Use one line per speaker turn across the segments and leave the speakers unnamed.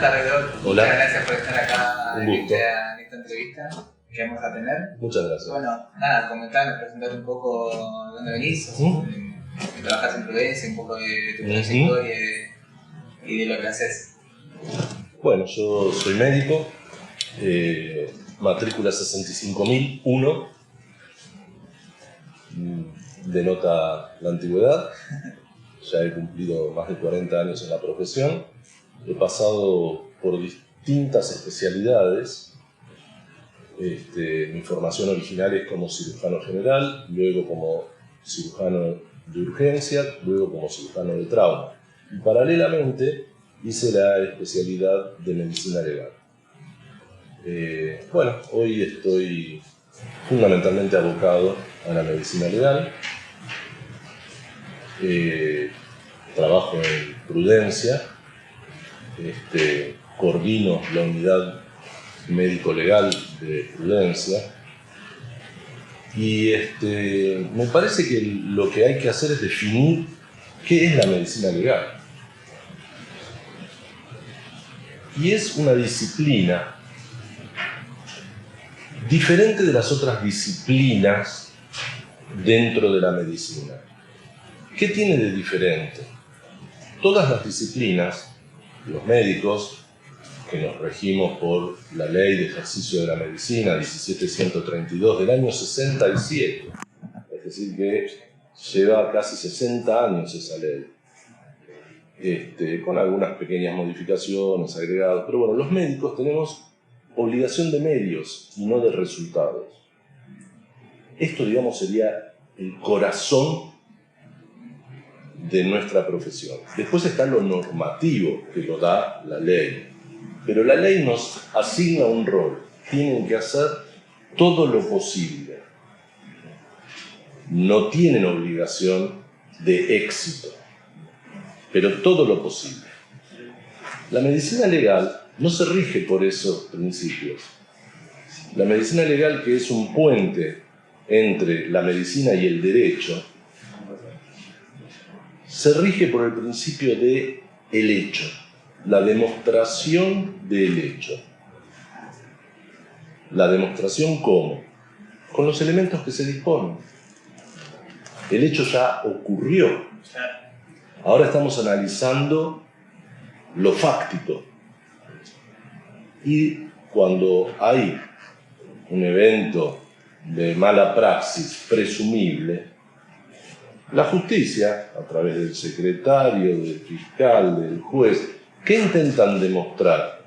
Buenas tardes, Doc.
Hola.
Muchas gracias por estar acá
Un
en
gusto.
esta entrevista que vamos a tener.
Muchas gracias.
Bueno, nada, comentarme, presentar un poco de dónde venís, que trabajás en Prudencia, un poco de tu trayectoria y de lo que haces.
Bueno, yo soy médico, matrícula 65001, denota la antigüedad. Ya he cumplido más de 40 años en la profesión. He pasado por distintas especialidades. Mi formación original es como cirujano general, luego como cirujano de urgencia, luego como cirujano de trauma. Y paralelamente hice la especialidad de medicina legal. Bueno, hoy estoy fundamentalmente abocado a la medicina legal. Trabajo en Prudencia, coordino la unidad médico-legal de Prudencia y me parece que lo que hay que hacer es definir qué es la medicina legal. Y es una disciplina diferente de las otras disciplinas dentro de la medicina. ¿Qué tiene de diferente? Todas las disciplinas, los médicos, que nos regimos por la Ley de Ejercicio de la Medicina 17132 del año 67, es decir, que lleva casi 60 años esa ley, con algunas pequeñas modificaciones, agregados, pero bueno, los médicos tenemos obligación de medios y no de resultados. Esto, digamos, sería el corazón de nuestra profesión. Después está lo normativo, que lo da la ley. Pero la ley nos asigna un rol. Tienen que hacer todo lo posible. No tienen obligación de éxito, pero todo lo posible. La medicina legal no se rige por esos principios. La medicina legal, que es un puente entre la medicina y el derecho, se rige por el principio de el hecho, la demostración del hecho. ¿La demostración cómo? Con los elementos que se disponen. El hecho ya ocurrió. Ahora estamos analizando lo fáctico. Y cuando hay un evento de mala praxis presumible, la justicia, a través del secretario, del fiscal, del juez, ¿qué intentan demostrar?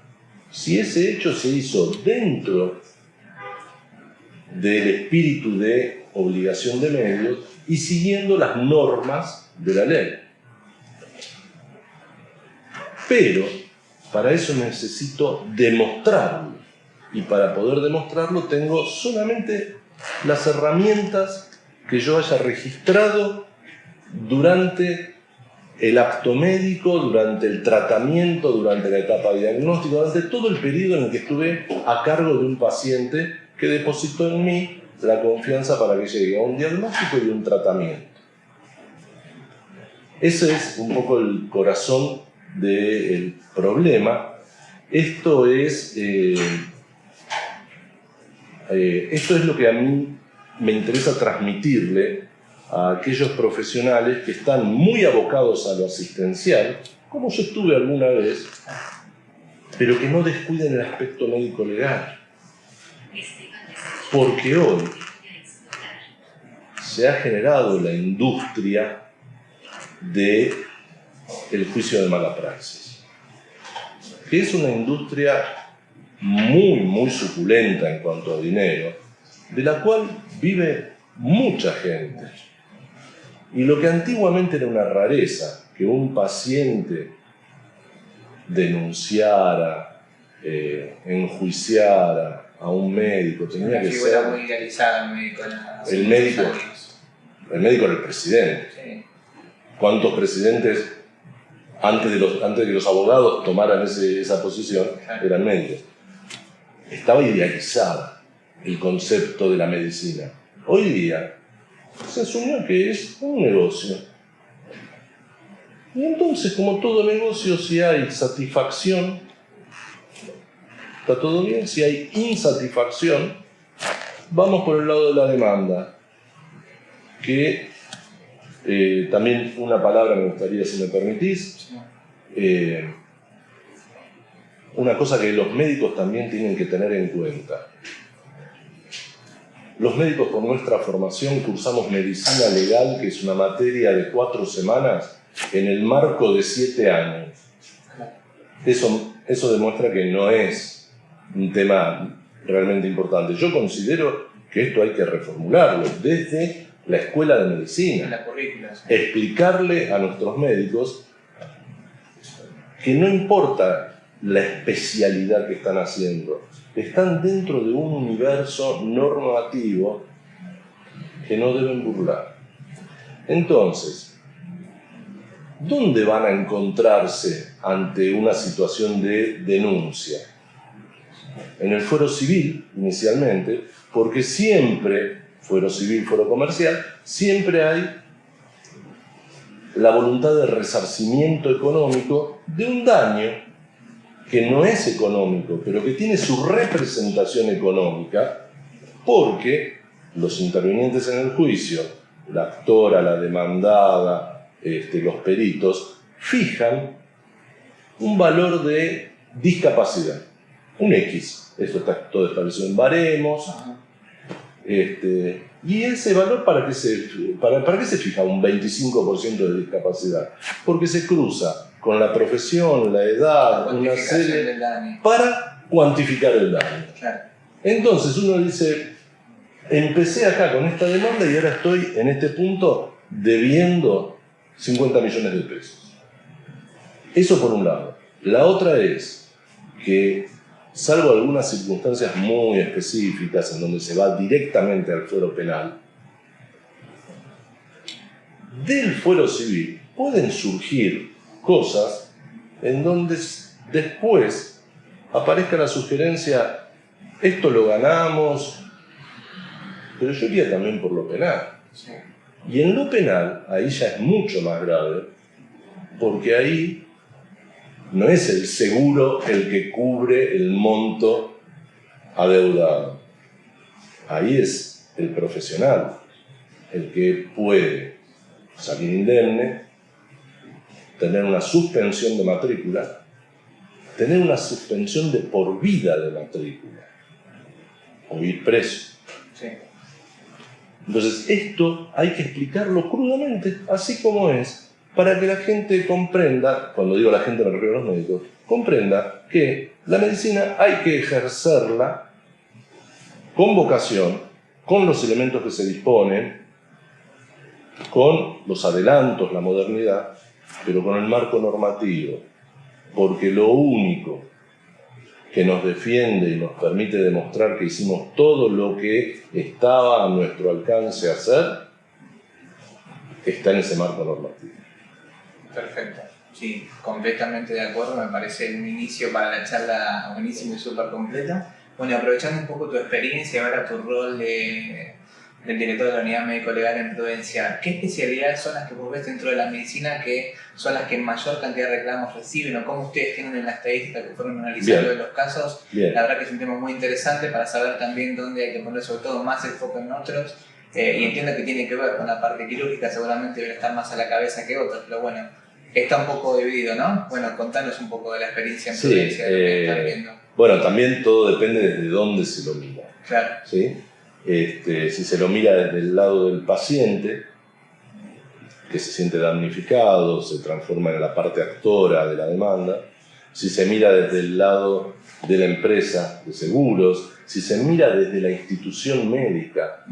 Si ese hecho se hizo dentro del espíritu de obligación de medios y siguiendo las normas de la ley. Pero para eso necesito demostrarlo. Y para poder demostrarlo tengo solamente las herramientas que yo haya registrado durante el acto médico, durante el tratamiento, durante la etapa diagnóstica, durante todo el periodo en el que estuve a cargo de un paciente que depositó en mí la confianza para que llegue a un diagnóstico y un tratamiento. Ese es un poco el corazón del problema. Esto es lo que a mí me interesa transmitirle a aquellos profesionales que están muy abocados a lo asistencial, como yo estuve alguna vez, pero que no descuiden el aspecto médico-legal. Porque hoy se ha generado la industria del juicio de mala praxis, que es una industria muy, muy suculenta en cuanto a dinero, de la cual vive mucha gente. Y lo que antiguamente era una rareza, que un paciente denunciara, enjuiciara a un médico, tenía que ser...
Una figura muy idealizada,
el médico era el presidente.
Sí.
¿Cuántos presidentes, antes de que los abogados tomaran esa posición, eran médicos? Estaba idealizada el concepto de la medicina. Hoy día se asumió que es un negocio. Y entonces, como todo negocio, si hay satisfacción, está todo bien. Si hay insatisfacción, vamos por el lado de la demanda, que también una palabra me gustaría, si me permitís, una cosa que los médicos también tienen que tener en cuenta. Los médicos, por nuestra formación, cursamos medicina legal, que es una materia de 4 semanas, en el marco de 7 años. Eso demuestra que no es un tema realmente importante. Yo considero que esto hay que reformularlo desde la escuela de medicina.
La currícula, sí.
Explicarle a nuestros médicos que no importa la especialidad que están haciendo, están dentro de un universo normativo que no deben burlar. Entonces, ¿dónde van a encontrarse ante una situación de denuncia? En el fuero civil, inicialmente, porque siempre, fuero civil, fuero comercial, siempre hay la voluntad de resarcimiento económico de un daño que no es económico, pero que tiene su representación económica, porque los intervinientes en el juicio, la actora, la demandada, los peritos, fijan un valor de discapacidad, un X. Esto está todo establecido en baremos. Y ese valor, ¿para qué se fija un 25% de discapacidad? Porque se cruza con la profesión, la edad, una serie, para cuantificar el daño.
Claro.
Entonces uno dice, empecé acá con esta demanda y ahora estoy en este punto debiendo 50 millones de pesos. Eso por un lado. La otra es que, salvo algunas circunstancias muy específicas en donde se va directamente al fuero penal, del fuero civil pueden surgir cosas en donde después aparezca la sugerencia, esto lo ganamos, pero yo iría también por lo penal.
Sí.
Y en lo penal, ahí ya es mucho más grave, porque ahí no es el seguro el que cubre el monto adeudado. Ahí es el profesional el que puede salir indemne, tener una suspensión de matrícula, tener una suspensión de por vida de matrícula o ir preso.
Sí.
Entonces esto hay que explicarlo crudamente, así como es, para que la gente comprenda, cuando digo la gente me refiero a los médicos, comprenda que la medicina hay que ejercerla con vocación, con los elementos que se disponen, con los adelantos, la modernidad, pero con el marco normativo, porque lo único que nos defiende y nos permite demostrar que hicimos todo lo que estaba a nuestro alcance hacer, está en ese marco normativo.
Perfecto. Sí, completamente de acuerdo. Me parece un inicio para la charla buenísimo y súper completo. Bueno, aprovechando un poco tu experiencia y ahora tu rol del director de la Unidad Médico-Legal en Prudencia, ¿qué especialidades son las que vos ves dentro de la medicina que son las que mayor cantidad de reclamos reciben o cómo ustedes tienen en la estadística que fueron analizando de los casos?
Bien.
La verdad que es un tema muy interesante para saber también dónde hay que poner sobre todo más el foco en otros. Y entiendo que tiene que ver con la parte quirúrgica, seguramente debe estar más a la cabeza que otros, pero bueno, está un poco dividido, ¿no? Bueno, contanos un poco de la experiencia en Prudencia, de lo que están viendo.
Bueno, también todo depende desde dónde se lo mira.
Claro.
¿Sí? Si se lo mira desde el lado del paciente, que se siente damnificado, se transforma en la parte actora de la demanda, si se mira desde el lado de la empresa de seguros, si se mira desde la institución médica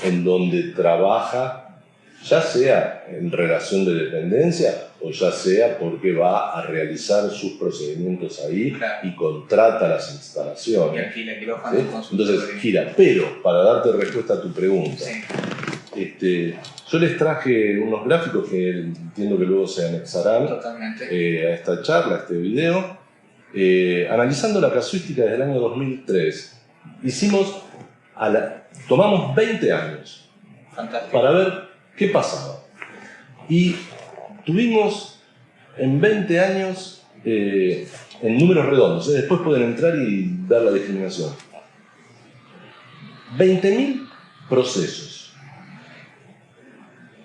en donde trabaja, ya sea en relación de dependencia o ya sea porque va a realizar sus procedimientos ahí, claro, y contrata las instalaciones.
Y alquila quirófano,
¿sí? Entonces gira. Pero, para darte respuesta a tu pregunta, sí, yo les traje unos gráficos que entiendo que luego se anexarán a esta charla, a este video, analizando la casuística desde el año 2003. Tomamos 20 años. Fantástico. Para ver qué pasaba. Y tuvimos en 20 años en números redondos, después pueden entrar y ver la discriminación. 20.000 procesos.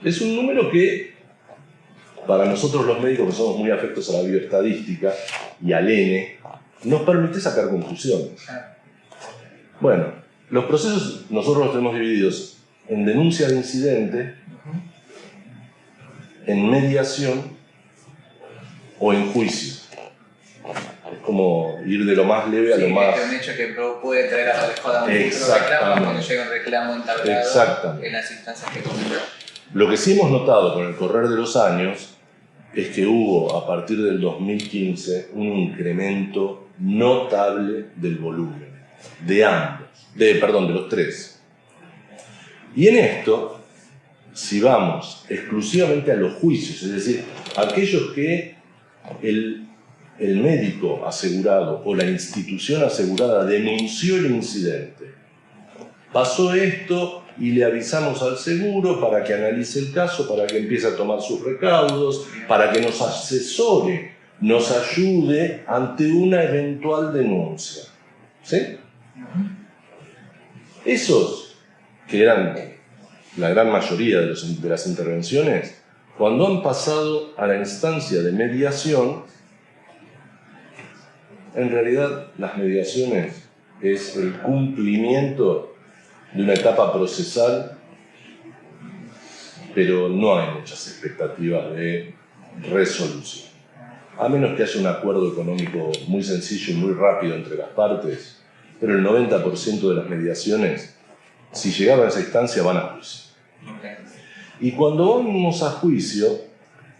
Es un número que, para nosotros los médicos que somos muy afectos a la bioestadística y al N, nos permite sacar conclusiones. Bueno, los procesos nosotros los tenemos divididos en denuncia de incidente, en mediación o en juicio. Es como ir de lo más leve a lo más...
Es un hecho que puede traer aparejado a un futuro reclamo cuando llega un reclamo entablado en las instancias que comentó.
Lo que sí hemos notado con el correr de los años es que hubo, a partir del 2015, un incremento notable del volumen, de ambos, de los tres. Y en esto, si vamos exclusivamente a los juicios, es decir, aquellos que el médico asegurado o la institución asegurada denunció el incidente, pasó esto y le avisamos al seguro para que analice el caso, para que empiece a tomar sus recaudos, para que nos asesore, nos ayude ante una eventual denuncia. ¿Sí? Esos, que eran la gran mayoría de las intervenciones, cuando han pasado a la instancia de mediación, en realidad las mediaciones es el cumplimiento de una etapa procesal, pero no hay muchas expectativas de resolución. A menos que haya un acuerdo económico muy sencillo y muy rápido entre las partes, pero el 90% de las mediaciones, si llegaban a esa instancia, van a juicio. Y cuando vamos a juicio,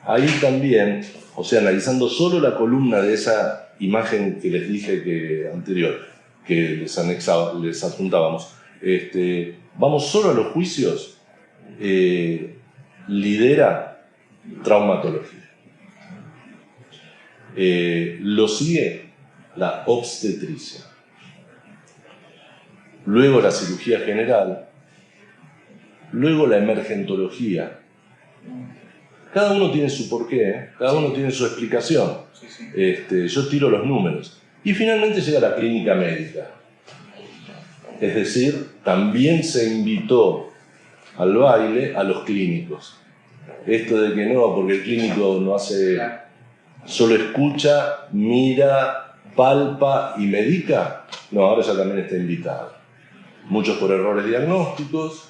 ahí también, o sea, analizando solo la columna de esa imagen que les dije anterior, que les adjuntábamos, vamos solo a los juicios, lidera traumatología. Lo sigue la obstetricia. Luego la cirugía general. Luego la emergentología. Cada uno tiene su porqué, cada uno tiene su explicación. Yo tiro los números. Y finalmente llega la clínica médica. Es decir, también se invitó al baile a los clínicos. Esto de que no, porque el clínico no hace, solo escucha, mira, palpa y medica. No, ahora ya también está invitado. Muchos por errores diagnósticos.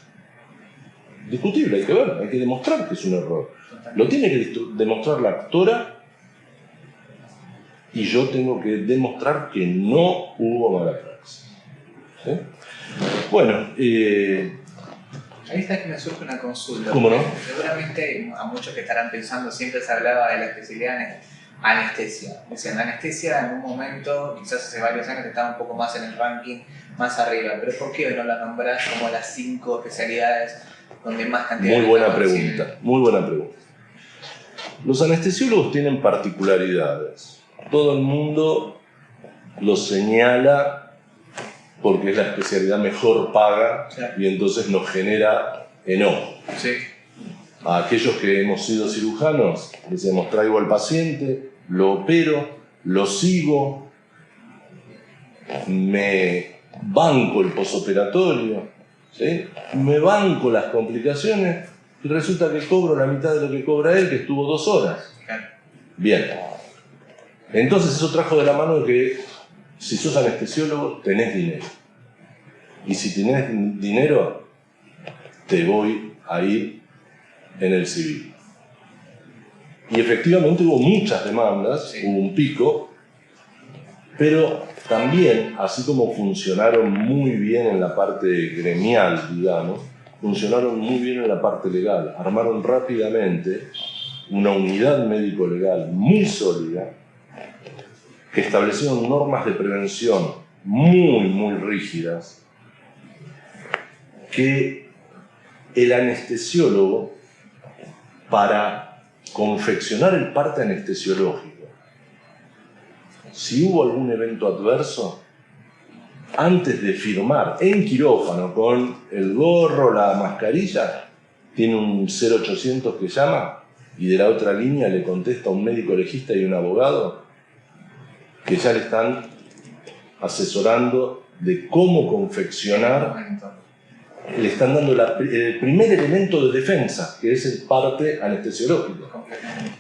Discutible, hay que ver, hay que demostrar que es un error. Lo tiene que demostrar la actora y yo tengo que demostrar que no hubo mala praxis. ¿Sí? Bueno,
ahí está que me surge una consulta.
¿Cómo no?
Seguramente a muchos que estarán pensando, siempre se hablaba de la especialidad anestesia. O sea, la anestesia en un momento, quizás hace varios años, estaba un poco más en el ranking, más arriba. Pero ¿por qué hoy no la nombrás como las 5 especialidades donde más cantidad
muy buena pregunta, muy buena pregunta. Los anestesiólogos tienen particularidades. Todo el mundo los señala porque es la especialidad mejor paga, y entonces nos genera enojo.
Sí.
A aquellos que hemos sido cirujanos, decimos, traigo al paciente, lo opero, lo sigo, me banco el posoperatorio, ¿sí? Me banco las complicaciones y resulta que cobro la mitad de lo que cobra él, que estuvo 2 horas. Bien. Entonces eso trajo de la mano de que si sos anestesiólogo tenés dinero. Y si tenés dinero, te voy a ir en el civil. Y efectivamente hubo muchas demandas, hubo un pico, pero también, así como funcionaron muy bien en la parte gremial, digamos, funcionaron muy bien en la parte legal. Armaron rápidamente una unidad médico-legal muy sólida, que establecieron normas de prevención muy rígidas, que el anestesiólogo, para confeccionar el parte anestesiológico, si hubo algún evento adverso, antes de firmar en quirófano con el gorro, la mascarilla, tiene un 0800 que llama y de la otra línea le contesta un médico legista y un abogado que ya le están asesorando de cómo confeccionar, le están dando el primer elemento de defensa, que es el parte anestesiológico.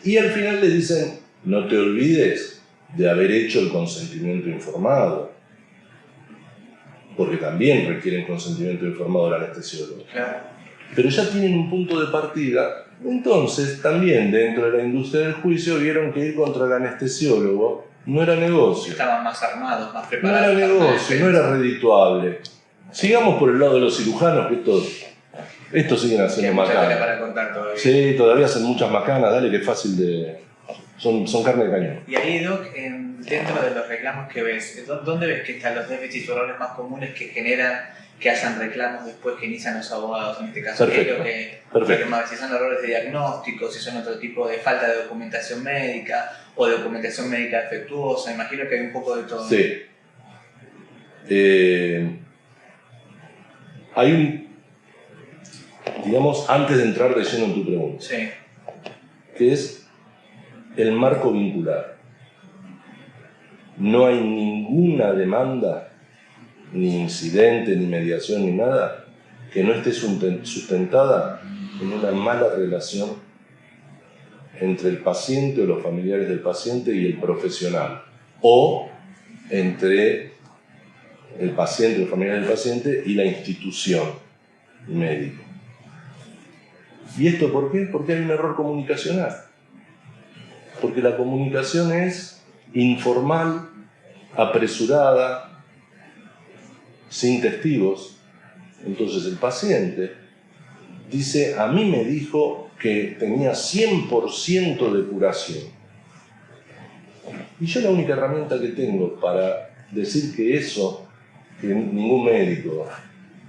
Y al final le dicen, no te olvides de haber hecho el consentimiento informado, porque también requieren consentimiento informado del anestesiólogo.
Claro.
Pero ya tienen un punto de partida, entonces también dentro de la industria del juicio vieron que ir contra el anestesiólogo no era negocio.
Estaban más armados, más
No
preparados.
era negocio, no era redituable. Sigamos por el lado de los cirujanos, que estos siguen haciendo
mucha tela
macanas.
para contar todavía.
Sí, todavía hacen muchas macanas, dale que es fácil de... Son carne de cañón.
Y ahí, Doc, dentro de los reclamos que ves, ¿dónde ves que están los déficits o errores más comunes que generan que hayan reclamos después que inician los abogados en este caso?
Perfecto.
Perfecto. Si son errores de diagnóstico, si son otro tipo de falta de documentación médica o de documentación médica defectuosa, imagino que hay un poco de todo.
Sí. Hay un... Digamos, antes de entrar de lleno en tu pregunta,
Sí.
que es el marco vincular. No hay ninguna demanda, ni incidente, ni mediación, ni nada, que no esté sustentada en una mala relación entre el paciente o los familiares del paciente y el profesional, o entre el paciente o los familiares del paciente y la institución médica. ¿Y esto por qué? Porque hay un error comunicacional. Porque la comunicación es informal, apresurada, sin testigos. Entonces el paciente dice, a mí me dijo que tenía 100% de curación. Y yo la única herramienta que tengo para decir que eso, que ningún médico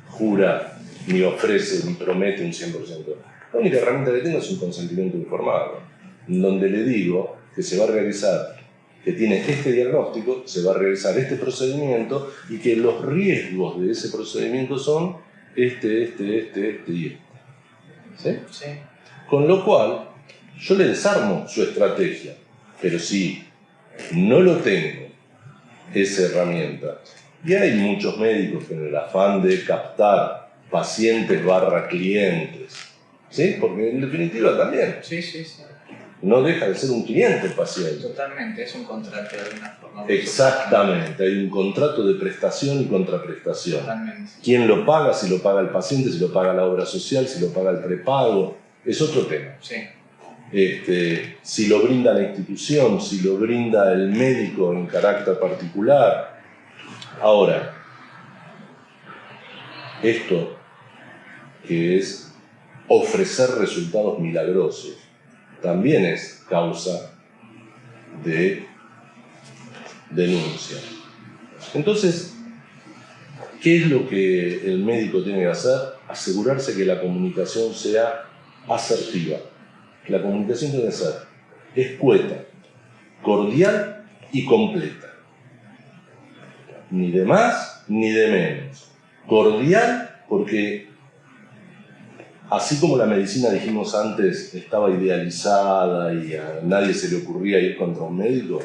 jura, ni ofrece, ni promete un 100%, la única herramienta que tengo es un consentimiento informado, donde le digo que se va a realizar, que tiene este diagnóstico, se va a realizar este procedimiento y que los riesgos de ese procedimiento son este y este. ¿Sí?
Sí.
Con lo cual, yo le desarmo su estrategia, pero si no lo tengo, esa herramienta, y hay muchos médicos que en el afán de captar pacientes / clientes, ¿sí? Porque en definitiva también
Sí, sí, sí.
no deja de ser un cliente el paciente.
Totalmente, es un contrato de alguna forma.
Exactamente, hay un contrato de prestación y contraprestación.
Totalmente.
¿Quién lo paga? Si lo paga el paciente, si lo paga la obra social, si lo paga el prepago, es otro tema.
Sí.
Si lo brinda la institución, si lo brinda el médico en carácter particular. Ahora, esto que es ofrecer resultados milagrosos, también es causa de denuncia. Entonces, ¿qué es lo que el médico tiene que hacer? Asegurarse que la comunicación sea asertiva. La comunicación tiene que ser escueta, cordial y completa. Ni de más ni de menos. Cordial porque, así como la medicina, dijimos antes, estaba idealizada y a nadie se le ocurría ir contra un médico,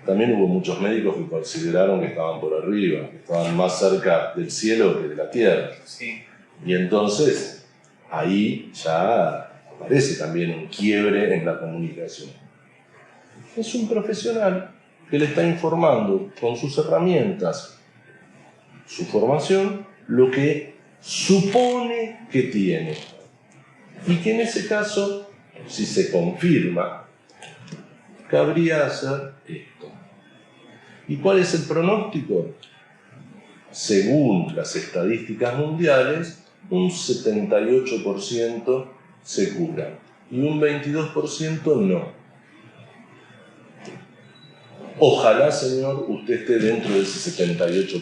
también hubo muchos médicos que consideraron que estaban por arriba, que estaban más cerca del cielo que de la tierra.
Sí.
Y entonces, ahí ya aparece también un quiebre en la comunicación. Es un profesional que le está informando con sus herramientas, su formación, lo que supone que tiene. Y que en ese caso, si se confirma, cabría hacer esto. ¿Y cuál es el pronóstico? Según las estadísticas mundiales, un 78% se cura y un 22% no. Ojalá, señor, usted esté dentro de ese 78%.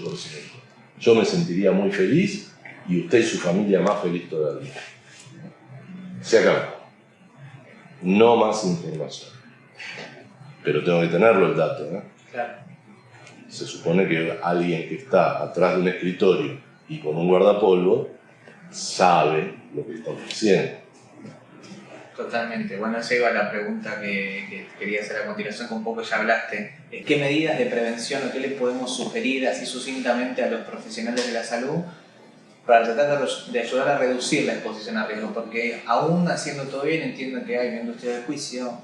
Yo me sentiría muy feliz y usted y su familia más feliz todavía. Se acabó. No más información. Pero tengo que tenerlo el dato, ¿eh?
Claro.
Se supone que alguien que está atrás de un escritorio y con un guardapolvo sabe lo que está ofreciendo.
Totalmente. Bueno, esa iba a la pregunta que quería hacer a continuación, que un poco ya hablaste. ¿Qué medidas de prevención o qué le podemos sugerir así sucintamente a los profesionales de la salud para tratar de ayudar a reducir la exposición a riesgo? Porque aún haciendo todo bien, entiendo que hay una industria del juicio,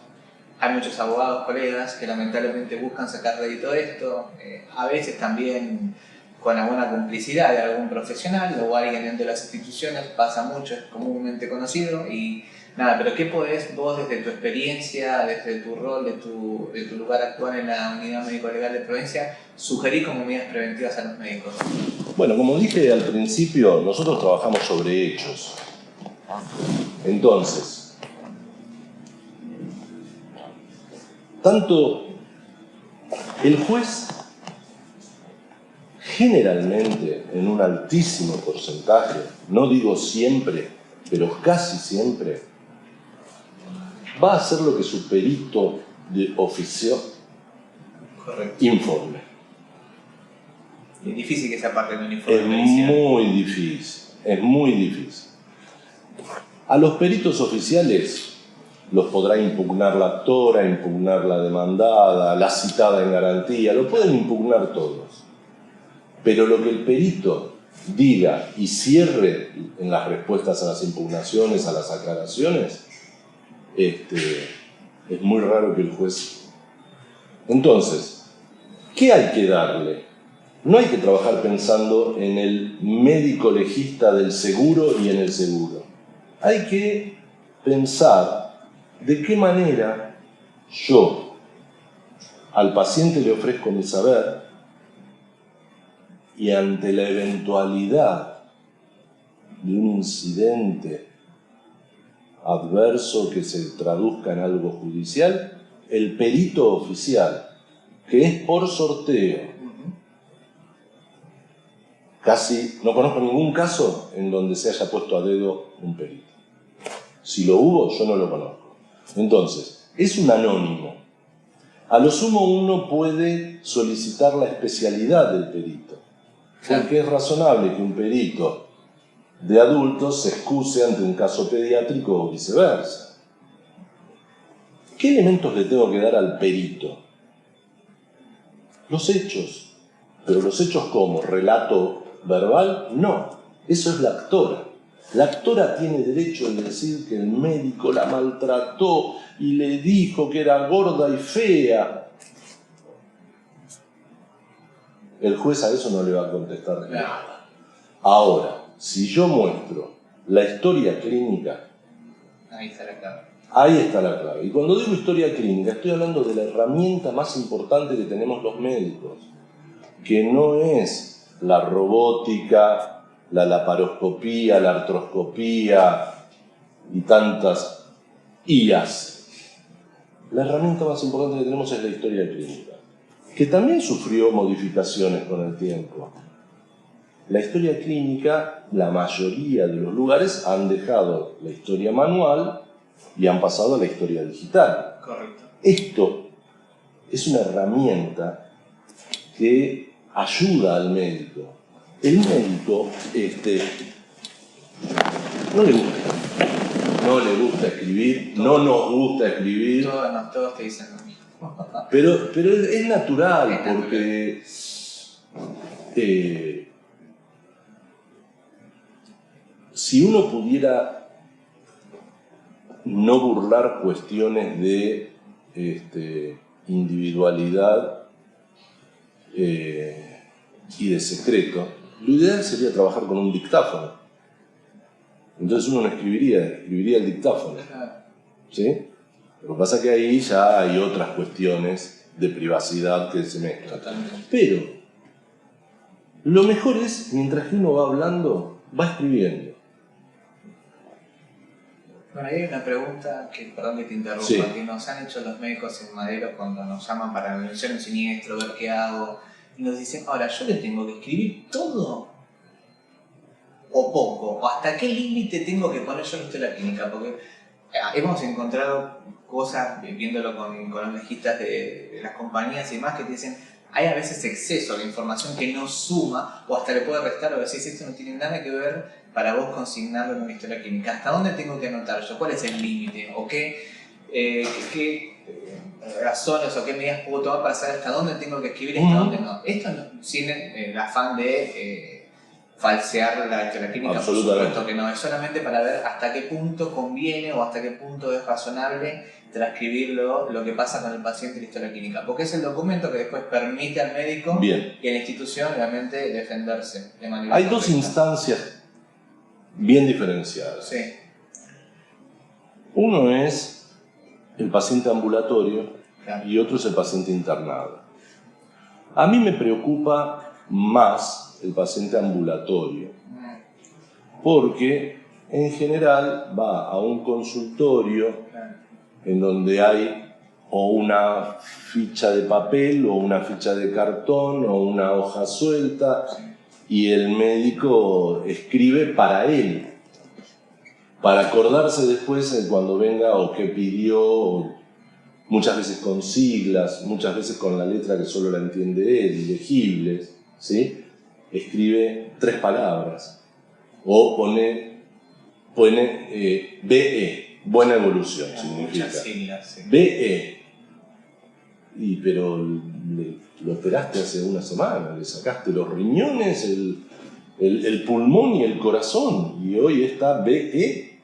hay muchos abogados, colegas, que lamentablemente buscan sacar rédito de esto, a veces también con alguna complicidad de algún profesional o alguien dentro de las instituciones, pasa mucho, es comúnmente conocido y nada, pero ¿qué podés vos desde tu experiencia, desde tu rol, de tu lugar actual en la Unidad Médico-Legal de Provincia, sugerir como medidas preventivas a los médicos?
Bueno, como dije al principio, nosotros trabajamos sobre hechos. Entonces, tanto el juez generalmente, en un altísimo porcentaje, no digo siempre, pero casi siempre, va a hacer lo que su perito de oficio informe.
Es difícil que sea parte de un informe.
Es muy difícil. A los peritos oficiales los podrá impugnar la actora, impugnar la demandada, la citada en garantía, lo pueden impugnar todos. Pero lo que el perito diga y cierre en las respuestas a las impugnaciones, a las aclaraciones, es muy raro que el juez... Entonces, ¿qué hay que darle? No hay que trabajar pensando en el médico legista del seguro y en el seguro. Hay que pensar de qué manera yo al paciente le ofrezco mi saber y ante la eventualidad de un incidente adverso que se traduzca en algo judicial, el perito oficial, que es por sorteo, casi no conozco ningún caso en donde se haya puesto a dedo un perito. Si lo hubo, yo no lo conozco. Entonces, es un anónimo. A lo sumo uno puede solicitar la especialidad del perito, porque es razonable que un perito de adultos se excuse ante un caso pediátrico o viceversa. ¿Qué elementos le tengo que dar al perito? Los hechos. Pero los hechos como relato verbal, no. Eso es la actora. La actora tiene derecho a decir que el médico la maltrató y le dijo que era gorda y fea. El juez a eso no le va a contestar nada. Ahora, si yo muestro la historia clínica,
ahí está la clave.
Ahí está la clave. Y cuando digo historia clínica, estoy hablando de la herramienta más importante que tenemos los médicos, que no es la robótica, la laparoscopía, la artroscopía y tantas IAs. La herramienta más importante que tenemos es la historia clínica, que también sufrió modificaciones con el tiempo. La historia clínica, la mayoría de los lugares han dejado la historia manual y han pasado a la historia digital.
Correcto.
Esto es una herramienta que ayuda al médico. El médico no le gusta escribir, no nos gusta escribir.
Todos te dicen lo mismo.
Pero es natural, porque si uno pudiera no burlar cuestiones de individualidad y de secreto, lo ideal sería trabajar con un dictáfono. Entonces uno no escribiría el dictáfono. ¿Sí? Lo que pasa es que ahí ya hay otras cuestiones de privacidad que se mezclan.
Totalmente.
Pero lo mejor es, mientras que uno va hablando, va escribiendo.
Bueno, ahí hay una pregunta que, perdón que te interrumpa,
Sí.
que nos han hecho los médicos en Madero cuando nos llaman para denunciar un siniestro, ver qué hago, y nos dicen, ahora, ¿yo le tengo que escribir todo o poco? ¿O hasta qué límite tengo que poner yo en esto de la clínica? Porque hemos encontrado cosas, viéndolo con los legistas de las compañías y demás, que te dicen, hay a veces exceso de información que no suma o hasta le puede restar o decís, esto no tiene nada que ver para vos consignarlo en una historia clínica? ¿Hasta dónde tengo que anotar yo? ¿Cuál es el límite? ¿O qué razones o qué medidas puedo tomar para saber hasta dónde tengo que escribir y hasta dónde no? Esto no, sin el afán de falsear la historia clínica, por supuesto que no, es solamente para ver hasta qué punto conviene o hasta qué punto es razonable transcribir lo que pasa con el paciente en la historia clínica, porque es el documento que después permite al médico y a la institución realmente defenderse de manera
Hay dos instancias bien diferenciadas.
Sí.
Uno es el paciente ambulatorio,
claro,
y otro es el paciente internado. A mí me preocupa más el paciente ambulatorio, porque en general va a un consultorio en donde hay o una ficha de papel o una ficha de cartón o una hoja suelta, y el médico escribe para él, para acordarse después cuando venga o qué pidió, muchas veces con siglas, muchas veces con la letra que solo la entiende él, ilegibles, ¿sí? Escribe 3 palabras o pone BE, buena evolución, significa.
Muchas siglas, sí.
BE. Pero lo operaste hace una semana, le sacaste los riñones, el pulmón y el corazón, y hoy está BE,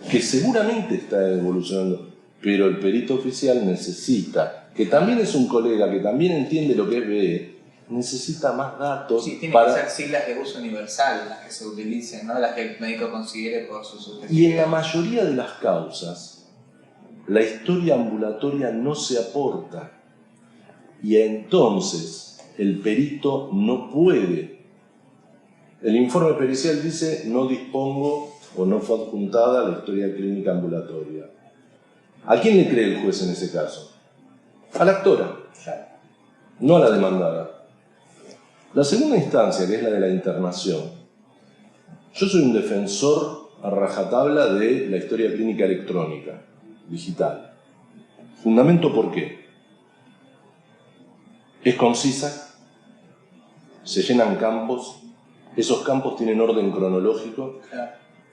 que seguramente está evolucionando, pero el perito oficial necesita, que también es un colega, que también entiende lo que es BE, necesita más datos.
Sí, tiene que ser siglas de uso universal las que se utilicen, ¿no? Las que el médico considere por sus especificidades.
Y en la mayoría de las causas, la historia ambulatoria no se aporta, y entonces el perito no puede. El informe pericial dice: no dispongo o no fue adjuntada a la historia clínica ambulatoria. ¿A quién le cree el juez en ese caso? A la actora, no a la demandada. La segunda instancia, que es la de la internación, yo soy un defensor a rajatabla de la historia clínica electrónica, digital. Fundamento por qué. Es concisa, se llenan campos, esos campos tienen orden cronológico.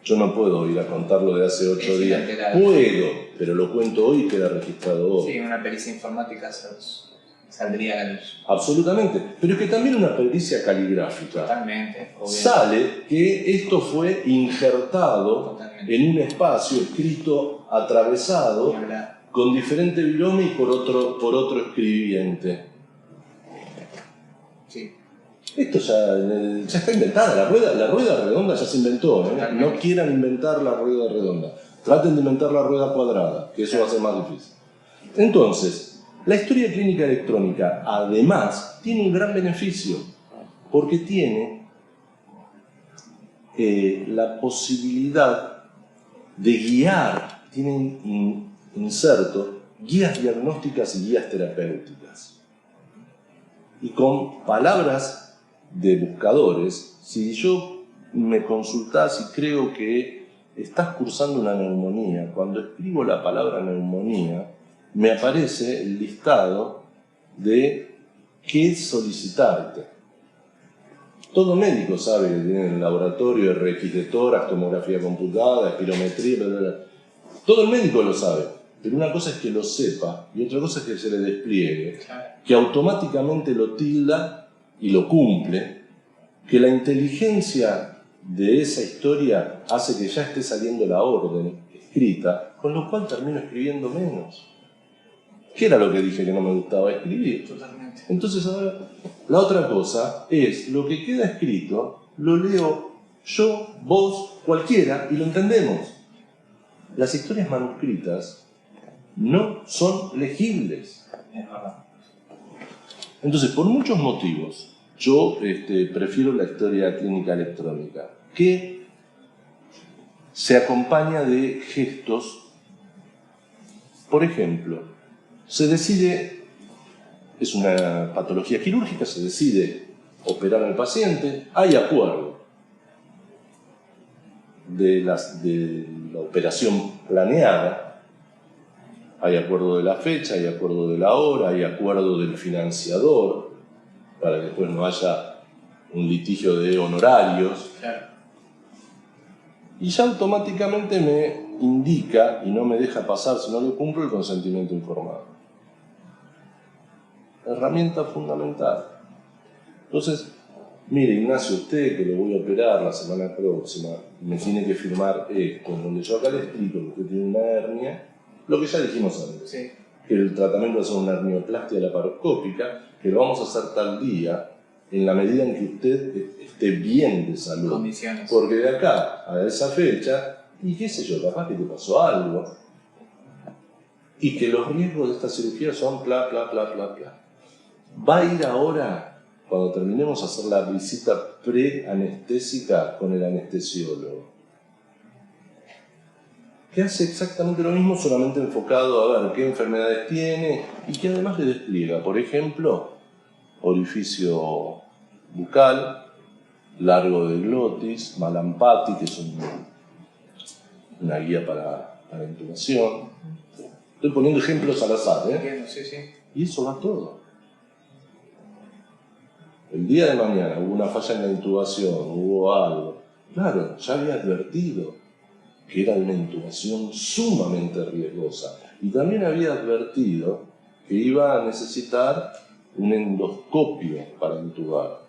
Yo no puedo ir a contarlo de hace 8 días. Puedo, pero lo cuento hoy y queda registrado hoy.
Sí, una pericia informática saldría a la luz.
Absolutamente, pero es que también una pericia caligráfica.
Totalmente.
Sale que esto fue injertado en un espacio escrito atravesado con diferente virome y por otro escribiente.
Sí.
Esto ya está inventada, la rueda redonda ya se inventó, ¿eh? No quieran inventar la rueda redonda, traten de inventar la rueda cuadrada, que eso va a ser más difícil. Entonces, la historia clínica electrónica además tiene un gran beneficio, porque tiene la posibilidad de guiar, tiene inserto guías diagnósticas y guías terapéuticas. Y con palabras de buscadores, si yo me consultás y creo que estás cursando una neumonía, cuando escribo la palabra neumonía, me aparece el listado de qué solicitarte. Todo médico sabe que tiene en el laboratorio RX de tórax, tomografía computada, espirometría, bla, bla, bla. Todo el médico lo sabe, pero una cosa es que lo sepa y otra cosa es que se le despliegue, que automáticamente lo tilda y lo cumple, que la inteligencia de esa historia hace que ya esté saliendo la orden escrita, con lo cual termino escribiendo menos. ¿Qué era lo que dije que no me gustaba escribir?
Totalmente.
Entonces ahora, la otra cosa es, lo que queda escrito, lo leo yo, vos, cualquiera, y lo entendemos. Las historias manuscritas no son legibles.
Es verdad.
Entonces, por muchos motivos, yo prefiero la historia clínica electrónica, que se acompaña de gestos. Por ejemplo, se decide, es una patología quirúrgica, se decide operar al paciente, hay acuerdo de la operación planeada, hay acuerdo de la fecha, hay acuerdo de la hora, hay acuerdo del financiador, para que después no haya un litigio de honorarios.
Claro.
Y ya automáticamente me indica y no me deja pasar si no lo cumplo el consentimiento informado. Herramienta fundamental. Entonces, mire Ignacio, usted que lo voy a operar la semana próxima, me tiene que firmar esto, donde yo acá le explico que usted tiene una hernia, lo que ya dijimos antes,
Sí.
que el tratamiento va a ser una hernioplastia laparoscópica, que lo vamos a hacer tal día, en la medida en que usted esté bien de salud.
Condiciones.
Porque de acá a esa fecha, y qué sé yo, capaz que te pasó algo, y que los riesgos de esta cirugía son bla, bla, bla, bla, bla. Va a ir ahora, cuando terminemos, a hacer la visita pre-anestésica con el anestesiólogo, que hace exactamente lo mismo, solamente enfocado a ver qué enfermedades tiene y que además le despliega, por ejemplo, orificio bucal, largo de glotis, Malampati, que es una guía para intubación. Estoy poniendo ejemplos al azar, ¿eh?
Entiendo, sí, sí.
Y eso va todo. El día de mañana hubo una falla en la intubación, hubo algo. Claro, ya había advertido que era una intubación sumamente riesgosa. Y también había advertido que iba a necesitar un endoscopio para intubar.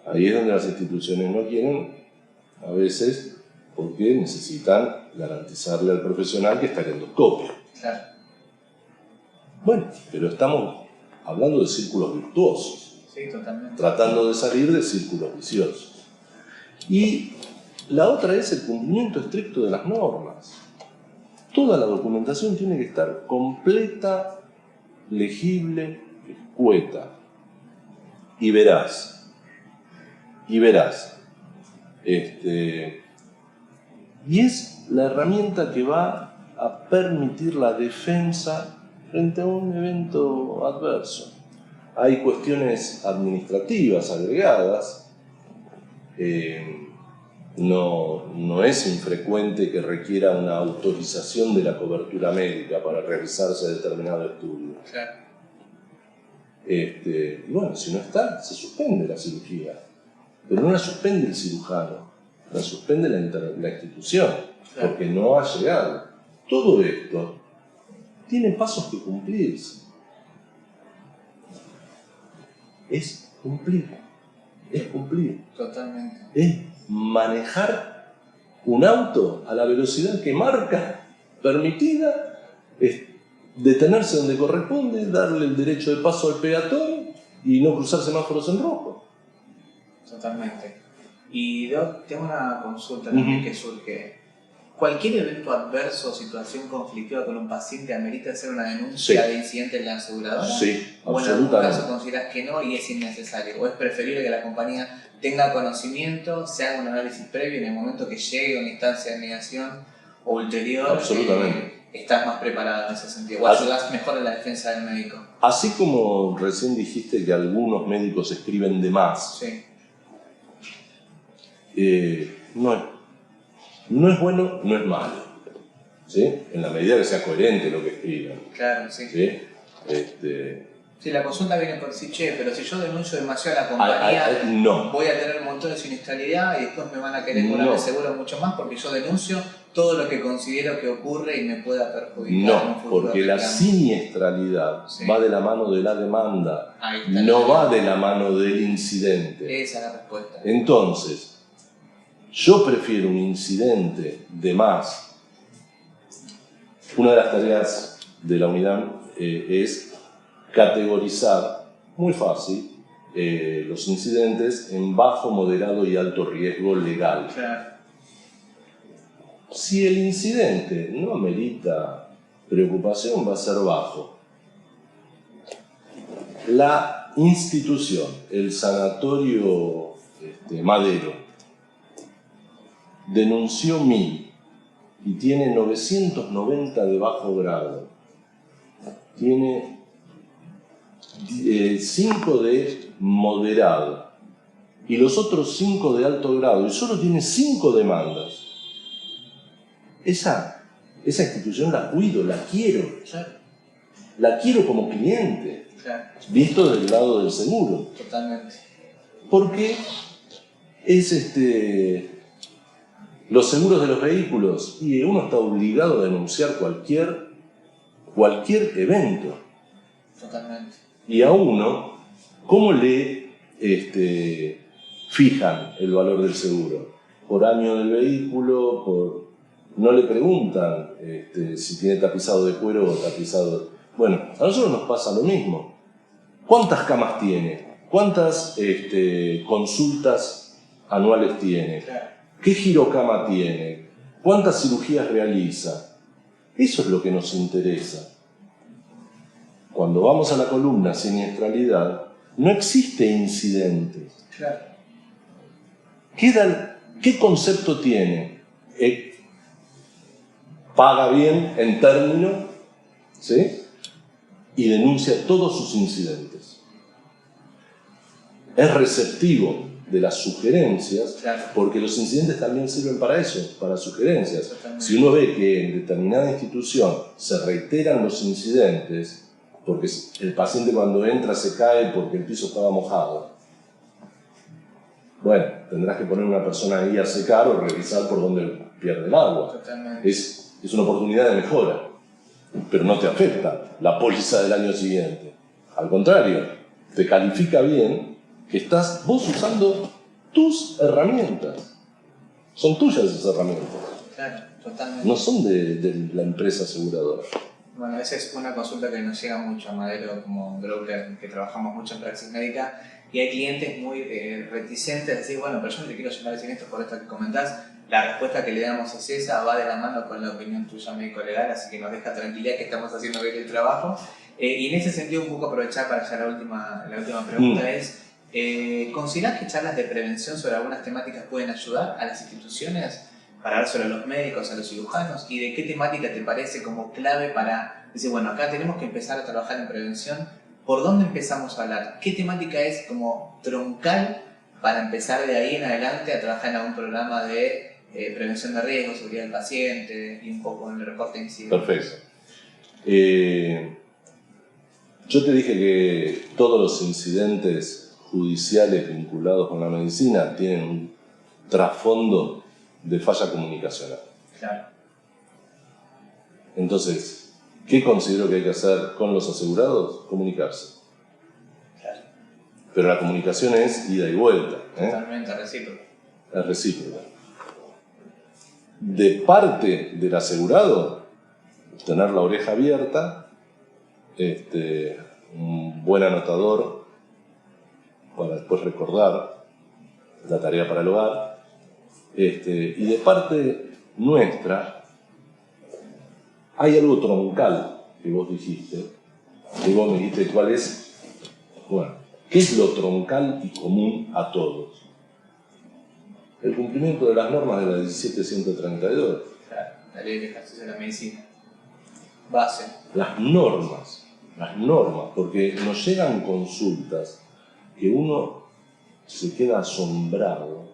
Ahí es donde las instituciones no quieren, a veces, porque necesitan garantizarle al profesional que está el endoscopio.
Claro.
Bueno, pero estamos hablando de círculos virtuosos,
Sí, totalmente.
tratando de salir de círculos viciosos. Y la otra es el cumplimiento estricto de las normas. Toda la documentación tiene que estar completa, legible, escueta. Y verás. Y es la herramienta que va a permitir la defensa frente a un evento adverso. Hay cuestiones administrativas agregadas. No es infrecuente que requiera una autorización de la cobertura médica para realizarse determinado estudio.
Claro.
Bueno, si no está, se suspende la cirugía. Pero no la suspende el cirujano, la suspende la institución,
Claro.
porque no ha llegado. Todo esto tiene pasos que cumplirse. Es cumplir.
Totalmente.
Es manejar un auto a la velocidad que marca, permitida, es detenerse donde corresponde, darle el derecho de paso al peatón y no cruzar semáforos en rojo.
Totalmente. Y Doc, tengo una consulta también que surge. ¿Cualquier evento adverso o situación conflictiva con un paciente amerita hacer una denuncia de incidente en la aseguradora?
Sí,
¿O en algún
absolutamente.
caso consideras que no y es innecesario? ¿O es preferible que la compañía tenga conocimiento, se haga un análisis previo en el momento que llegue a una instancia de mediación o ulterior?
Absolutamente.
Estás más preparado en ese sentido. ¿O ayudas mejor en la defensa del médico?
Así como recién dijiste que algunos médicos escriben de más,
Sí.
no es bueno, no es malo, ¿sí? En la medida que sea coherente lo que escriban.
Claro, sí.
¿Sí?
Sí, la consulta viene por decir, che, pero si yo denuncio demasiado a la compañía,
no.
voy a tener un montón de siniestralidad y después me van a querer cobrar
No.
de seguro mucho más porque yo denuncio todo lo que considero que ocurre y me pueda perjudicar en un
No,
futuro.
porque la
cercano.
siniestralidad va de la mano de la demanda,
Ahí está.
no va de la mano del incidente.
Esa es la respuesta.
Entonces, yo prefiero un incidente de más. Una de las tareas de la unidad es categorizar, muy fácil, los incidentes en bajo, moderado y alto riesgo legal.
Claro.
Si el incidente no amerita preocupación, va a ser bajo. La institución, el sanatorio Madero, denunció 1000 y tiene 990 de bajo grado. Tiene 5 de moderado y los otros 5 de alto grado y solo tiene 5 demandas. Esa institución la cuido, la quiero.
Claro.
La quiero como cliente,
Claro.
visto del lado del seguro.
Totalmente.
Porque es los seguros de los vehículos, y uno está obligado a denunciar cualquier evento.
Totalmente.
Y a uno, ¿cómo le fijan el valor del seguro? Por año del vehículo, no le preguntan si tiene tapizado de cuero o tapizado. Bueno, a nosotros nos pasa lo mismo. ¿Cuántas camas tiene? ¿Cuántas consultas anuales tiene?
Claro.
¿Qué girocama tiene? ¿Cuántas cirugías realiza? Eso es lo que nos interesa. Cuando vamos a la columna siniestralidad, no existe incidente.
Claro.
¿Qué concepto tiene? Paga bien en término, ¿sí? Y denuncia todos sus incidentes. Es receptivo de las sugerencias,
claro,
porque los incidentes también sirven para eso, para sugerencias.
Totalmente.
Si uno ve que en determinada institución se reiteran los incidentes, porque el paciente cuando entra se cae porque el piso estaba mojado, bueno, tendrás que poner una persona ahí a secar o revisar por dónde pierde el agua.
Totalmente.
Es una oportunidad de mejora, pero no te afecta la póliza del año siguiente. Al contrario, te califica bien que estás vos usando tus herramientas. Son tuyas esas herramientas.
Claro, totalmente.
No son de la empresa aseguradora.
Bueno, esa es una consulta que nos llega mucho a Madero como broker, que trabajamos mucho en praxis médica, y hay clientes muy reticentes a decir, bueno, pero yo no te quiero llevar el siniestro por esto que comentás. La respuesta que le damos es esa, va de la mano con la opinión tuya médico-legal, así que nos deja tranquilidad que estamos haciendo bien el trabajo. Y en ese sentido, un poco aprovechar para ya la última pregunta es, ¿considerás que charlas de prevención sobre algunas temáticas pueden ayudar a las instituciones para hablar sobre los médicos, a los cirujanos? ¿Y de qué temática te parece como clave para decir, bueno, acá tenemos que empezar a trabajar en prevención? ¿Por dónde empezamos a hablar? ¿Qué temática es como troncal para empezar de ahí en adelante a trabajar en algún programa de prevención de riesgos, seguridad del paciente y un poco en el reporte de incidentes?
Perfecto. Yo te dije que todos los incidentes judiciales vinculados con la medicina tienen un trasfondo de falla comunicacional.
Claro.
Entonces, ¿qué considero que hay que hacer con los asegurados? Comunicarse.
Claro.
Pero la comunicación es ida y vuelta.
Totalmente recíproca.
Es recíproca. De parte del asegurado, tener la oreja abierta, un buen anotador para después recordar la tarea para el hogar, y de parte nuestra hay algo troncal que vos dijiste, que vos me dijiste cuál es, bueno, ¿qué es lo troncal y común a todos? El cumplimiento de las normas de la 17132.
Claro, la ley de ejercicio de la medicina. Base.
Las normas, porque nos llegan consultas que uno se queda asombrado.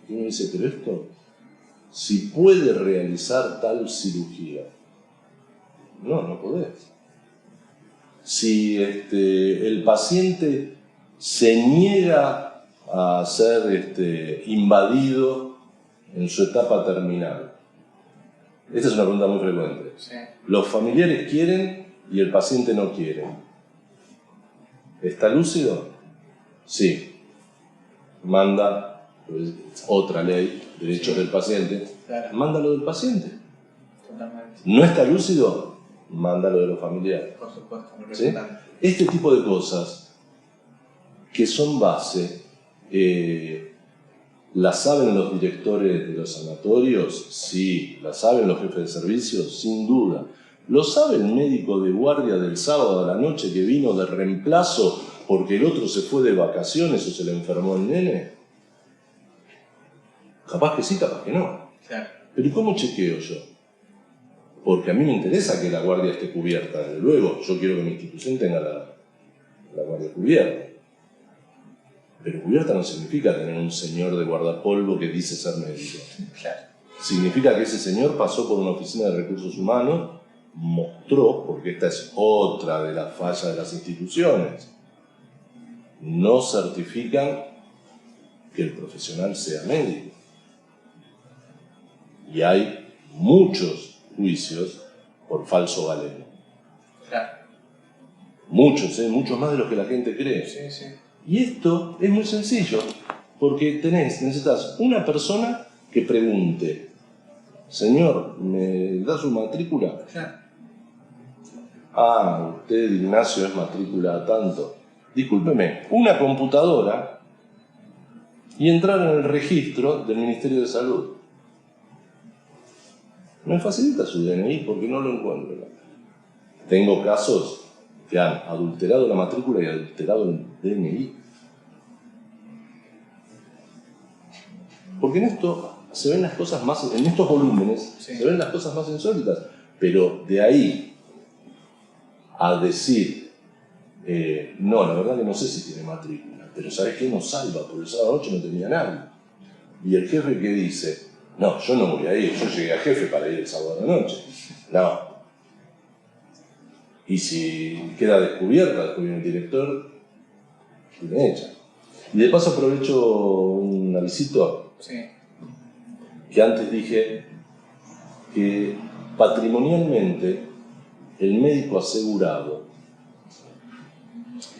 Y uno dice, pero esto, si puede realizar tal cirugía. No podés. Si el paciente se niega a ser invadido en su etapa terminal. Esta es una pregunta muy frecuente.
Sí.
Los familiares quieren y el paciente no quiere. ¿Está lúcido? Sí. Manda, pues, otra ley, derechos del paciente.
Claro.
Mándalo del paciente.
Totalmente.
¿No está lúcido? Mándalo de los familiares.
Por supuesto, muy
¿Sí?
importante.
Este tipo de cosas que son base, ¿las saben los directores de los sanatorios? Sí. ¿Las saben los jefes de servicios? Sin duda. ¿Lo sabe el médico de guardia del sábado a la noche que vino de reemplazo porque el otro se fue de vacaciones o se le enfermó el nene? Capaz que sí, capaz que no.
Claro.
Pero ¿y cómo chequeo yo? Porque a mí me interesa que la guardia esté cubierta, desde luego. Yo quiero que mi institución tenga la guardia cubierta. Pero cubierta no significa tener un señor de guardapolvo que dice ser médico.
Claro.
Significa que ese señor pasó por una oficina de recursos humanos, mostró, porque esta es otra de las fallas de las instituciones, no certifican que el profesional sea médico. Y hay muchos juicios por falso galeno.
Claro.
Muchos, muchos más de los que la gente cree.
Sí, sí.
Y esto es muy sencillo, porque necesitas una persona que pregunte: señor, ¿me da su matrícula?
Claro.
Ah, usted, Ignacio, es matrícula tanto. Discúlpeme, una computadora y entrar en el registro del Ministerio de Salud. Me facilita su DNI porque no lo encuentro. Tengo casos que han adulterado la matrícula y adulterado el DNI. Porque en esto se ven las cosas más, en estos volúmenes,
sí,
se ven las cosas más insólitas. Pero de ahí a decir, no, la verdad que no sé si tiene matrícula, pero ¿sabes qué? Nos salva, porque el sábado noche no tenía nadie. Y el jefe que dice: no, yo no voy a ir, yo llegué a jefe para ir el sábado a la noche. No. Y si queda descubierta, después viene el director y me echa. Y de paso aprovecho un avisito,
sí,
que antes dije que patrimonialmente el médico asegurado,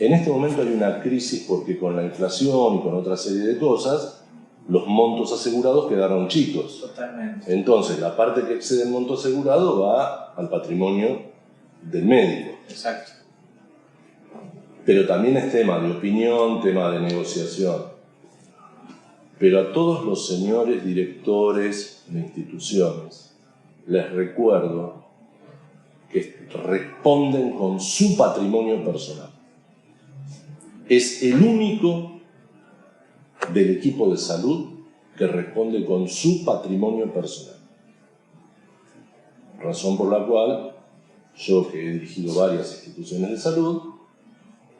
en este momento hay una crisis porque con la inflación y con otra serie de cosas, los montos asegurados quedaron chicos.
Totalmente.
Entonces, la parte que excede el monto asegurado va al patrimonio del médico.
Exacto.
Pero también es tema de opinión, tema de negociación. Pero a todos los señores directores de instituciones les recuerdo que responden con su patrimonio personal. Es el único del equipo de salud que responde con su patrimonio personal. Razón por la cual yo, que he dirigido varias instituciones de salud,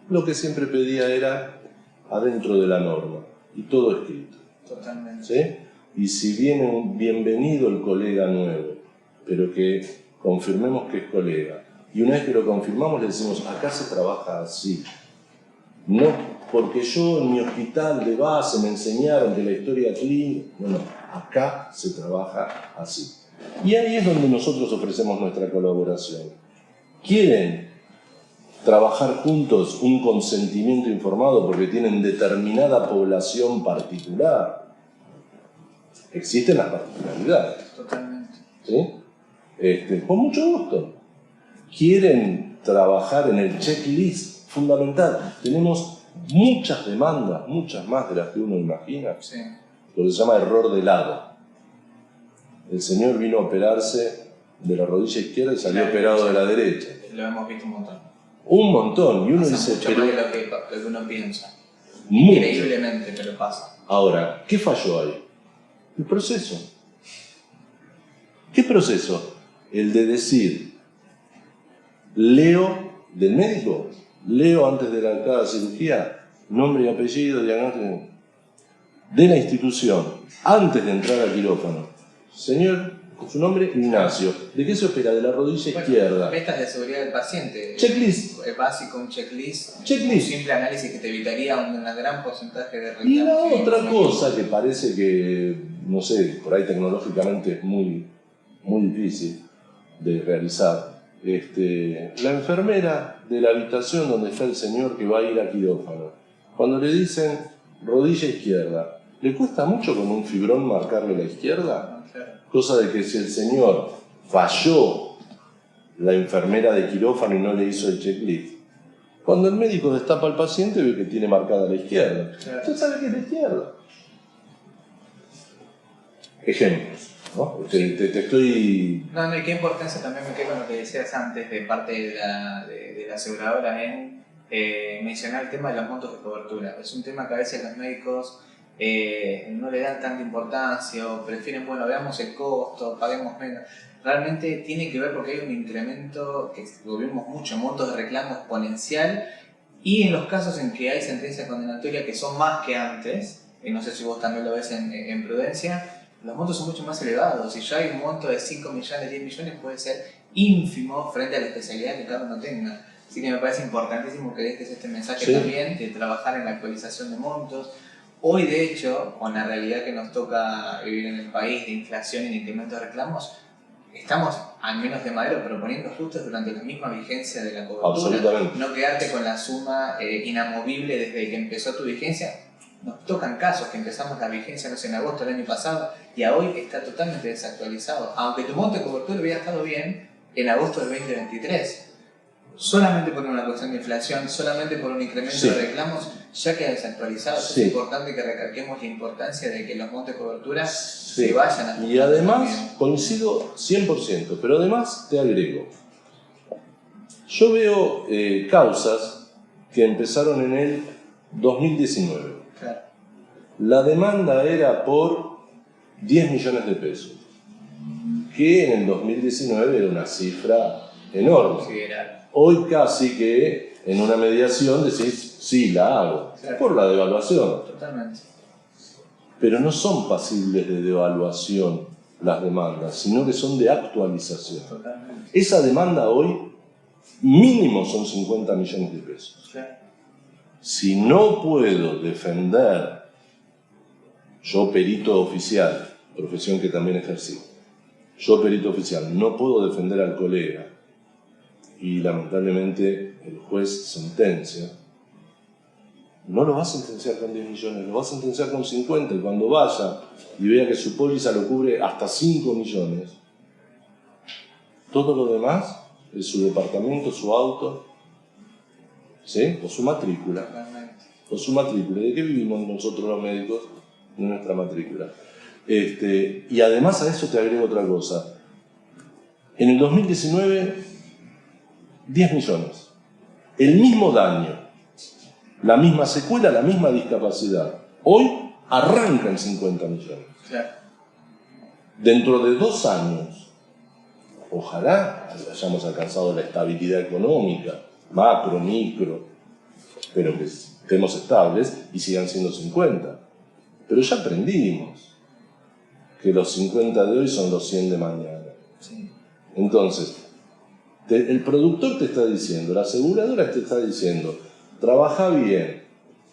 lo que siempre pedía era adentro de la norma y todo escrito.
Totalmente.
¿Sí? Y si viene un bienvenido el colega nuevo, pero que confirmemos que es colega, y una vez que lo confirmamos le decimos: acá se trabaja así. No porque yo en mi hospital de base me enseñaron que la historia clínica. No, acá se trabaja así. Y ahí es donde nosotros ofrecemos nuestra colaboración. ¿Quieren trabajar juntos un consentimiento informado porque tienen determinada población particular? Existen las particularidades.
Totalmente.
¿Sí? Con mucho gusto. ¿Quieren trabajar en el checklist fundamental? Tenemos muchas demandas, muchas más de las que uno imagina.
Sí.
Lo que se llama error de lado. El señor vino a operarse de la rodilla izquierda y salió operado de la derecha.
Lo hemos visto un montón.
Un montón. Y uno
pasa
dice:
mucho
pero
más de lo que uno piensa.
mucho.
Increíblemente, pero pasa.
Ahora, ¿qué falló ahí? El proceso. ¿Qué proceso? El de decir: leo del médico, leo antes de cada cirugía, nombre y apellido, diagnóstico de la institución, antes de entrar al quirófano. Señor, su nombre: Ignacio. ¿De qué se opera? De la rodilla izquierda.
Metas de seguridad del paciente.
Checklist.
Es básico, un checklist.
Checklist.
Un simple análisis que te evitaría un gran porcentaje de reclamos.
Y la otra cosa que parece que, no sé, por ahí tecnológicamente es muy difícil de realizar. La enfermera de la habitación donde está el señor que va a ir a quirófano, cuando le dicen rodilla izquierda, ¿le cuesta mucho con un fibrón marcarle la izquierda?
Claro.
Cosa de que si el señor falló la enfermera de quirófano y no le hizo el checklist, cuando el médico destapa al paciente ve que tiene marcada la izquierda.
Claro.
Usted sabe que es la izquierda. Ejemplos, ¿no?
Sí.
Te estoy...
No, y qué importancia también me quedo con lo que decías antes de parte de la aseguradora en mencionar el tema de los montos de cobertura. Es un tema que a veces los médicos no le dan tanta importancia o prefieren, bueno, veamos el costo, paguemos menos. Realmente tiene que ver porque hay un incremento que lo vimos mucho, montos de reclamo exponencial, y en los casos en que hay sentencia condenatoria que son más que antes, y no sé si vos también lo ves en prudencia, los montos son mucho más elevados. Si ya hay un monto de 5 millones, 10 millones, puede ser ínfimo frente a la especialidad que cada uno tenga. Así que me parece importantísimo que dejes este mensaje
Sí.
también de trabajar en la actualización de montos. Hoy, de hecho, con la realidad que nos toca vivir en el país de inflación y de incremento de reclamos, estamos, al menos de Madero, proponiendo ajustes durante la misma vigencia de la cobertura.
Absolutamente.
No quedarte con la suma inamovible desde que empezó tu vigencia. Nos tocan casos que empezamos la vigencia, no sé, en agosto del año pasado y a hoy está totalmente desactualizado. Aunque tu monto de cobertura hubiera estado bien en agosto del 2023. Solamente por una cuestión de inflación, solamente por un incremento
Sí.
de reclamos, ya queda desactualizado.
Sí.
Es importante que recalquemos la importancia de que los montos de cobertura
Sí.
se vayan a...
Y además, coincido 100%, pero además te agrego, yo veo causas que empezaron en el 2019.
Claro.
La demanda era por 10 millones de pesos, que en el 2019 era una cifra enorme.
Considerar.
Hoy casi que en una mediación decís, sí, la hago,
Claro.
por la devaluación.
Totalmente.
Pero no son pasibles de devaluación las demandas, sino que son de actualización.
Totalmente.
Esa demanda hoy mínimo son 50 millones de pesos.
Claro.
Si no puedo defender, yo perito oficial, profesión que también ejercí, yo perito oficial, no puedo defender al colega y lamentablemente el juez sentencia, no lo va a sentenciar con 10 millones, lo va a sentenciar con 50 y cuando vaya y vea que su póliza lo cubre hasta 5 millones, todo lo demás es su departamento, su auto, ¿sí? O su matrícula.
Totalmente.
O su matrícula. ¿De qué vivimos nosotros los médicos? De nuestra matrícula. Y además a eso te agrego otra cosa. En el 2019, 10 millones. El mismo daño, la misma secuela, la misma discapacidad. Hoy arranca en 50 millones.
Claro.
Dentro de 2 años, ojalá hayamos alcanzado la estabilidad económica, macro, micro, pero que estemos estables y sigan siendo 50. Pero ya aprendimos que los 50 de hoy son los 100 de mañana.
Sí.
Entonces, el productor te está diciendo, la aseguradora te está diciendo, trabaja bien,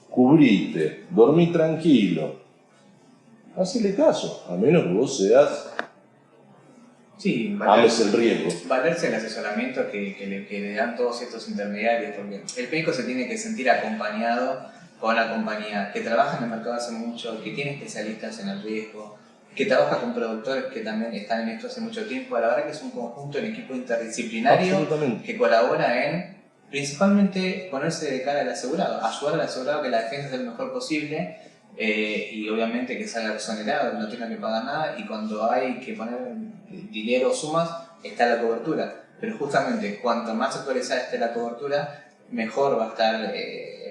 cubrite, dormí tranquilo. Hacele caso, a menos que vos seas,
Sí,
ames el riesgo.
valerse el asesoramiento que le dan todos estos intermediarios, porque el médico se tiene que sentir acompañado por una compañía que trabaja en el mercado hace mucho, que tiene especialistas en el riesgo, que trabaja con productores que también están en esto hace mucho tiempo. La verdad que es un conjunto, un equipo interdisciplinario
Absolutamente.
que colabora en principalmente ponerse de cara al asegurado, ayudar al asegurado que la defensa sea lo mejor posible. Y obviamente que salga exonerado, que no tenga que pagar nada, y cuando hay que poner dinero o sumas, está la cobertura. Pero justamente, cuanto más actualizada esté la cobertura, mejor va a estar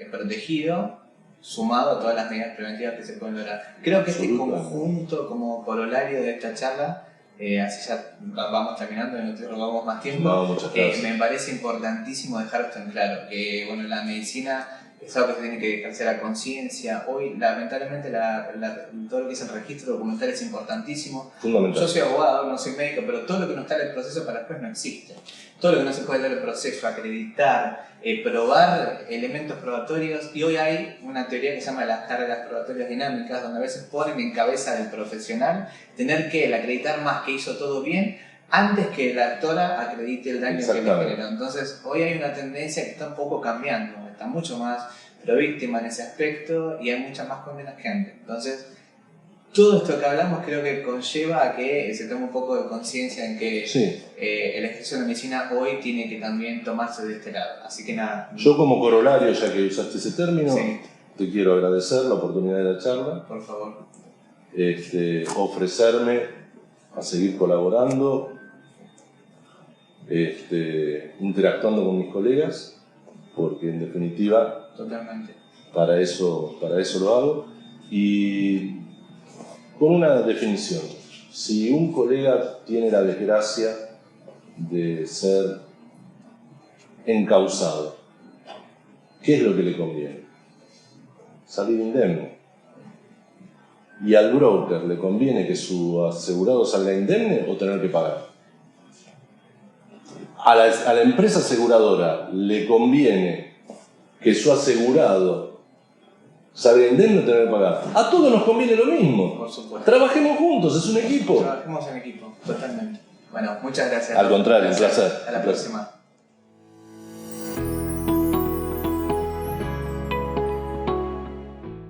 protegido, sumado a todas las medidas preventivas que se pueden lograr. Creo que este conjunto, como corolario de esta charla, así ya vamos terminando y no te robamos más tiempo,
No, muchas gracias.
me parece importantísimo dejar esto en claro, que bueno, la medicina es algo que se tiene que ejercer a conciencia. Hoy, lamentablemente, todo lo que es el registro documental es importantísimo.
Fundamental.
Yo soy abogado, no soy médico, pero todo lo que no está en el proceso para después no existe. Todo lo que no se puede dar en el proceso, acreditar, probar elementos probatorios. Y hoy hay una teoría que se llama las cargas probatorias dinámicas, donde a veces ponen en cabeza del profesional tener que acreditar más que hizo todo bien antes que la actora acredite el daño que le generó. Entonces, hoy hay una tendencia que está un poco cambiando, está mucho más províctima en ese aspecto y hay muchas más condenas que antes. Entonces, todo esto que hablamos creo que conlleva a que se tome un poco de conciencia en que
Sí.
el ejercicio de medicina hoy tiene que también tomarse de este lado. Así que nada.
Yo como corolario, ya que usaste ese término,
Sí.
te quiero agradecer la oportunidad de la charla,
Por favor.
ofrecerme a seguir colaborando, interactuando con mis colegas, porque en definitiva
Totalmente.
para eso lo hago. Y con una definición, si un colega tiene la desgracia de ser encausado, ¿qué es lo que le conviene? Salir indemne. ¿Y al broker le conviene que su asegurado salga indemne o tener que pagar? a la empresa aseguradora le conviene que su asegurado salga indemne o tener que pagar. A todos nos conviene lo mismo.
Por supuesto.
Trabajemos juntos, es un equipo.
Trabajemos en equipo, totalmente. Bueno, muchas gracias.
Al contrario, un placer.
Hasta la próxima.